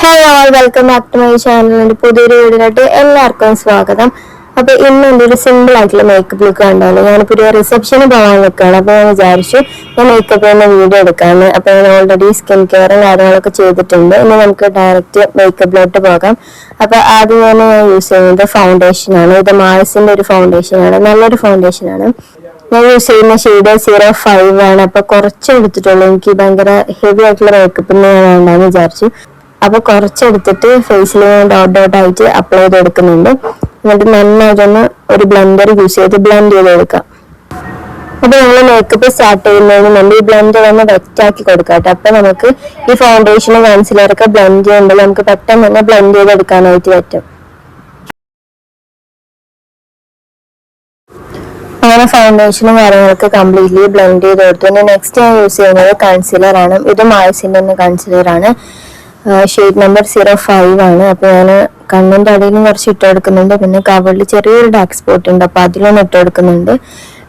Hello all welcome back to my channel. പുതിയൊരു വീഡിയോയിലോട്ട് എല്ലാവർക്കും സ്വാഗതം. അപ്പോൾ ഇന്ന് എൻ്റെ ഒരു സിമ്പിൾ ആയിട്ടുള്ള മേക്കപ്പ് ലുക്ക് കണ്ടാലോ. ഞാനിപ്പോൾ ഒരു റിസപ്ഷന് പോകാൻ നിൽക്കുകയാണ്. അപ്പോൾ ഞാൻ വിചാരിച്ചു ഞാൻ മേക്കപ്പ് തന്നെ വീഡിയോ എടുക്കാമെന്ന്. അപ്പോൾ ഞാൻ ഓൾറെഡി സ്കിൻ കെയറും കാര്യങ്ങളൊക്കെ ചെയ്തിട്ടുണ്ട്. ഇനി നമുക്ക് ഡയറക്റ്റ് മേക്കപ്പിലോട്ട് പോകാം. അപ്പോൾ ആദ്യം ഞാൻ യൂസ് ചെയ്യുന്നത് ഫൗണ്ടേഷനാണ്. ഇത് മാൾസിൻ്റെ ഒരു ഫൗണ്ടേഷനാണ്, നല്ലൊരു ഫൗണ്ടേഷനാണ്. ഞാൻ യൂസ് ചെയ്യുന്ന ഷെയ്ഡ് 05 ആണ്. അപ്പോൾ കുറച്ച് എടുത്തിട്ടുള്ളൂ, എനിക്ക് ഭയങ്കര ഹെവി ആയിട്ടുള്ള മേക്കപ്പിന് വേണ്ടാന്ന് വിചാരിച്ചു. അപ്പോൾ കുറച്ചെടുത്തിട്ട് ഫേസിൽ ഡോട്ട് ആയിട്ട് അപ്ലൈ ചെയ്ത് കൊടുക്കുന്നുണ്ട്. എന്നിട്ട് നന്നായിട്ടൊന്ന് ഒരു ബ്ലെൻഡർ യൂസ് ചെയ്ത് ബ്ലെൻഡ് ചെയ്ത് കൊടുക്കാം. അപ്പോൾ നമ്മൾ മേക്കപ്പ് സ്റ്റാർട്ട് ചെയ്യുന്നതിന് മുമ്പ് ഈ ബ്ലെൻഡർ ഒന്ന് വെറ്റാക്കി കൊടുക്കാം. അപ്പോൾ നമുക്ക് ഈ ഫൗണ്ടേഷനും കൺസീലറൊക്കെ ബ്ലെൻഡ് ചെയ്യുമ്പോൾ നമുക്ക് പെട്ടെന്ന് തന്നെ ബ്ലെൻഡ് ചെയ്തെടുക്കാനായിട്ട് പറ്റും. അങ്ങനെ ഫൗണ്ടേഷനും കാര്യങ്ങളൊക്കെ കംപ്ലീറ്റ്ലി ബ്ലെൻഡ് ചെയ്ത് കൊടുത്തു. നെക്സ്റ്റ് ഞാൻ യൂസ് ചെയ്യുന്നത് കൺസീലറാണ്. ഇത് മാൾസിൻ്റെ തന്നെ കൺസീലറാണ്. ഷെയ്ഡ് നമ്പർ 05 ആണ്. അപ്പോൾ ഞാൻ കണ്ണിൻ്റെ അടിയിലും കുറച്ച് ഇട്ട് കൊടുക്കുന്നുണ്ട്. പിന്നെ കവളിൽ ചെറിയൊരു ഡാർക്ക് സ്പോട്ട് ഉണ്ട്, അപ്പോൾ അതിലൊന്ന് ഇട്ട് കൊടുക്കുന്നുണ്ട്.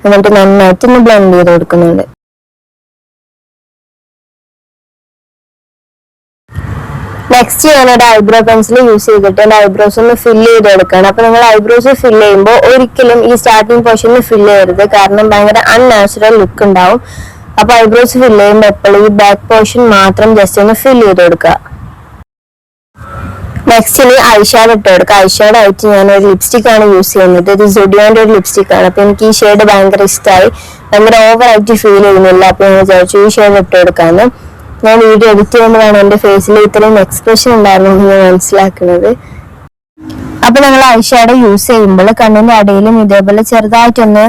എന്നിട്ട് നന്നായിട്ട് ഒന്ന് ബ്ലെൻഡ് ചെയ്ത് കൊടുക്കുന്നുണ്ട്. നെക്സ്റ്റ് ഞാനൊരു ഐബ്രോ പെൻസിൽ യൂസ് ചെയ്തിട്ട് എൻ്റെ ഐബ്രോസ് ഒന്ന് ഫില്ല് ചെയ്ത് കൊടുക്കുകയാണ്. അപ്പോൾ നിങ്ങൾ ഐബ്രോസ് ഫില്ല് ചെയ്യുമ്പോൾ ഒരിക്കലും ഈ സ്റ്റാർട്ടിങ് പോർഷനിൽ ഫില്ല് ചെയ്യരുത്, കാരണം ഭയങ്കര അൺനാച്ചുറൽ ലുക്ക് ഉണ്ടാവും. അപ്പോൾ ഐബ്രോസ് ഫില്ല് ചെയ്യുമ്പോൾ എപ്പോഴും ഈ ബാക്ക് പോർഷൻ മാത്രം ജസ്റ്റ് ഒന്ന് ഫില്ല് ചെയ്ത് കൊടുക്കുക. നെക്സ്റ്റിന് ഐഷാഡോ ഇട്ട് കൊടുക്കുക. ഐഷാഡോ ആയിട്ട് ഞാനൊരു ലിപ്സ്റ്റിക് ആണ് യൂസ് ചെയ്യുന്നത്. ഇത് സുഡിയോന്റെ ഒരു ലിപ്സ്റ്റിക് ആണ്. അപ്പോൾ എനിക്ക് ഈ ഷെയ്ഡ് ഭയങ്കര ഇഷ്ടമായി, ഭയങ്കര ഓവറായിട്ട് ഫീൽ ചെയ്യുന്നില്ല. അപ്പോൾ ഞാൻ വിചാരിച്ചു ഈ ഷെയ്ഡ് ഇട്ട് കൊടുക്കാന്ന്. ഞാൻ വീഡിയോ എഡിറ്റ് ചെയ്യുമ്പോഴാണ് എൻ്റെ ഫേസിൽ ഇത്രയും എക്സ്പ്രഷൻ ഉണ്ടായിരുന്നു ഞാൻ മനസ്സിലാക്കുന്നത്. അപ്പോൾ നിങ്ങൾ ഐഷാഡോ യൂസ് ചെയ്യുമ്പോൾ കണ്ണിന്റെ അടിയിലും ഇതേപോലെ ചെറുതായിട്ടൊന്ന്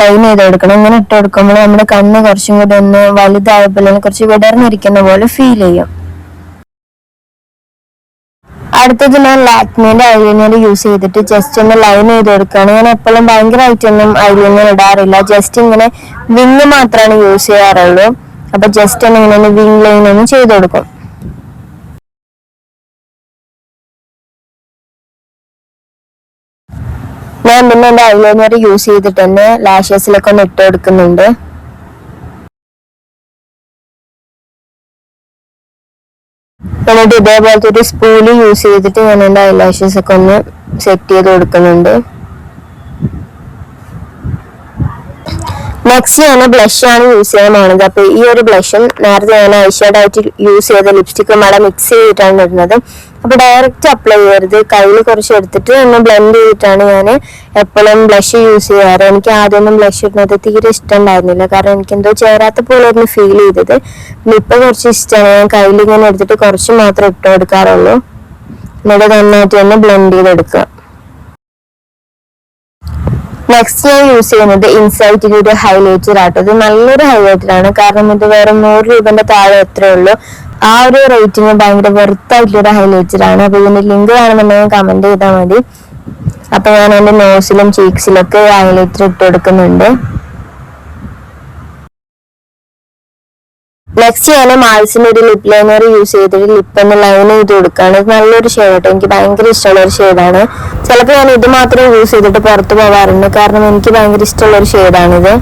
ലൈൻ ചെയ്ത് കൊടുക്കണം. ഇങ്ങനെ ഇട്ട് കൊടുക്കുമ്പോൾ നമ്മുടെ കണ്ണ് കുറച്ചും കൂടി ഒന്ന് വലുതായപ്പോൾ കുറച്ച് വിടർന്നിരിക്കുന്ന പോലെ ഫീൽ ചെയ്യും. അടുത്തത് ഞാൻ ലാക്മേന്റെ ഐലൈനർ യൂസ് ചെയ്തിട്ട് ജസ്റ്റ് ഒന്ന് ലൈൻ ചെയ്ത് കൊടുക്കുകയാണ്. ഞാൻ എപ്പോഴും ഭയങ്കരമായിട്ടൊന്നും ഐലൈനർ ഇടാറില്ല, ജസ്റ്റ് ഇങ്ങനെ വിങ് മാത്രമാണ് യൂസ് ചെയ്യാറുള്ളൂ. അപ്പൊ ജസ്റ്റ് ഒന്ന് ഇങ്ങനെ വിങ് ലൈൻ ഒന്ന് ചെയ്ത് കൊടുക്കും. ഞാൻ പിന്നെ എന്റെ ഐലൈനർ യൂസ് ചെയ്തിട്ട് തന്നെ ലാഷസിലൊക്കെ ഒന്ന് ഇട്ട് കൊടുക്കുന്നുണ്ട്. എന്നിട്ട് ഇതേപോലത്തെ ഒരു സ്പൂള് യൂസ് ചെയ്തിട്ട് ഞാൻ എൻ്റെ ഐലാഷസ് ഒക്കെ ഒന്ന് സെറ്റ് ചെയ്ത് കൊടുക്കുന്നുണ്ട്. നെക്സ്റ്റ് ഞാൻ ബ്ലഷ് ആണ് യൂസ് ചെയ്യാൻ പോകുന്നത്. അപ്പൊ ഈ ഒരു ബ്ലഷും നേരത്തെ ഞാൻ ഐഷാഡോ ആയിട്ട് യൂസ് ചെയ്ത ലിപ്സ്റ്റിക്കും അവിടെ മിക്സ് ചെയ്തിട്ടാണ് ഇടുന്നത്. അപ്പൊ ഡയറക്റ്റ് അപ്ലൈ ചെയ്യരുത്, കയ്യിൽ കുറച്ച് എടുത്തിട്ട് ഒന്ന് ബ്ലെൻഡ് ചെയ്തിട്ടാണ് ഞാൻ എപ്പോഴും ബ്ലഷ് യൂസ് ചെയ്യാറ്. എനിക്ക് ആദ്യമൊന്നും ബ്ലഷ് ഇടുന്നത് തീരെ ഇഷ്ടമുണ്ടായിരുന്നില്ല, കാരണം എനിക്ക് എന്തോ ചേരാത്ത പോലെ ഒന്ന് ഫീൽ ചെയ്തത്. ഇപ്പൊ കുറച്ച് ഇഷ്ടമാണ്. ഞാൻ കയ്യിൽ ഇങ്ങനെ എടുത്തിട്ട് കുറച്ച് മാത്രം ഇട്ട് കൊടുക്കാറുള്ളൂ. എന്നിട്ട് നന്നായിട്ട് ഒന്ന് ബ്ലെൻഡ് ചെയ്തെടുക്കുക. നെക്സ്റ്റ് ഞാൻ യൂസ് ചെയ്യുന്നത് ഇൻസൈറ്റിൽ ഒരു ഹൈലൈറ്റർ ആട്ടോ. ഇത് നല്ലൊരു ഹൈലൈറ്റർ ആണ്, കാരണം ഇത് വേറെ 100 രൂപന്റെ താഴെ എത്രയേ ഉള്ളൂ. ആ ഒരു റേറ്റിന് ഭയങ്കര വെറുത്തായിട്ടുള്ളൊരു ഹൈലൈറ്റർ ആണ്. അപ്പൊ ഇതിന്റെ ലിങ്ക് വേണമെന്നുണ്ടെങ്കിൽ കമന്റ് ചെയ്താൽ മതി. അപ്പൊ ഞാൻ എന്റെ നോസിലും ചീക്സിലൊക്കെ ഹൈലൈറ്റർ ഇട്ട് കൊടുക്കുന്നുണ്ട്. നെക്സ്റ്റ് ഞാൻ മാൾസിന്റെ ഒരു ലിപ് ലൈനർ യൂസ് ചെയ്തിട്ട് ലിപ്പ് ഒന്ന് ലൈൻ ചെയ്ത് കൊടുക്കുകയാണ്. ഇത് നല്ലൊരു ഷെയ്ഡ്, എനിക്ക് ഭയങ്കര ഇഷ്ടമുള്ള ഒരു ഷെയ്ഡാണ്. ചിലപ്പോൾ ഞാൻ ഇത് മാത്രം യൂസ് ചെയ്തിട്ട് പുറത്ത് പോകാറുണ്ട്, കാരണം എനിക്ക് ഭയങ്കര ഇഷ്ടമുള്ള ഒരു ഷെയ്ഡാണിത്.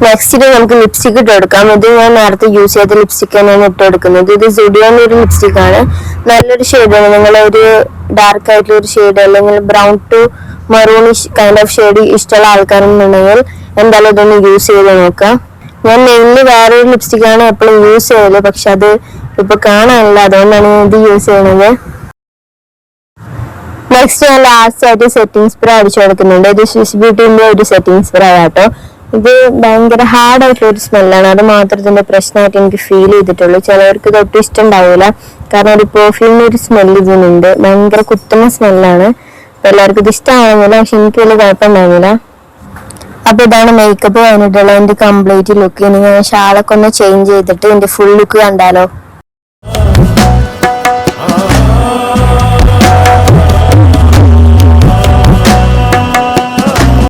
നെക്സ്റ്റ് നമുക്ക് ലിപ്സ്റ്റിക് ഇട്ട് കൊടുക്കാം. ഇത് ഞാൻ നേരത്തെ യൂസ് ചെയ്ത ലിപ്സ്റ്റിക് തന്നെയാണ് ഇട്ട് കൊടുക്കുന്നത്. ഇത് സുഡിയോന്റെ ഒരു ലിപ്സ്റ്റിക് ആണ്, നല്ലൊരു ഷെയ്ഡാണ്. നിങ്ങൾ ഒരു ഡാർക്ക് ആയിട്ടുള്ള ഒരു ഷെയ്ഡ് അല്ലെങ്കിൽ brown to maroonish kind of shade ഇഷ്ടമുള്ള ആൾക്കാരുണ്ടെങ്കിൽ എന്തായാലും ഇതൊന്ന് യൂസ് ചെയ്ത് നോക്കാം. ഞാൻ മെയിൻലി വേറൊരു ലിപ്സ്റ്റിക് ആണ് എപ്പോഴും യൂസ് ചെയ്യല്, പക്ഷെ അത് ഇപ്പൊ കാണാനില്ല, അതുകൊണ്ടാണ് ഞാൻ ഇത് യൂസ് ചെയ്യുന്നത്. നെക്സ്റ്റ് ഞാൻ ലാസ്റ്റ് ആയിട്ട് സെറ്റിംഗ് സ്പ്രേ അടിച്ചു കൊടുക്കുന്നുണ്ട്. ഇത് സ്വിസ് ബ്യൂട്ടിന്റെ ഒരു സെറ്റിംഗ് സ്പ്രേ ആട്ടോ. ഇത് ഭയങ്കര ഹാർഡ് ആയിട്ടുള്ള ഒരു സ്മെല്ലാണ്, അത് മാത്രം ഇതിന്റെ പ്രശ്നമായിട്ട് എനിക്ക് ഫീൽ ചെയ്തിട്ടുള്ളൂ. ചിലവർക്ക് ഇത് ഒട്ടും ഇഷ്ടം ഉണ്ടാവില്ല, കാരണം ഒരു പെർഫ്യൂമിന്റെ ഒരു സ്മെല്ല് ഇതിനുണ്ട്, ഭയങ്കര കുത്തുന്ന സ്മെല്ലാണ്. എല്ലാവർക്കും ഇത് ഇഷ്ടമാകുന്നില്ല, പക്ഷെ എനിക്ക് വലിയ കുഴപ്പമുണ്ടാകുന്നില്ല. അപ്പൊ ഇതാണ് മേക്കപ്പ് കഴിഞ്ഞിട്ടുള്ള എന്റെ കംപ്ലീറ്റ് ലുക്ക്. ഇനി ഞാൻ ഷാളൊക്കെ ഒന്ന് ചേഞ്ച് ചെയ്തിട്ട് എന്റെ ഫുൾ ലുക്ക് കണ്ടാലോ.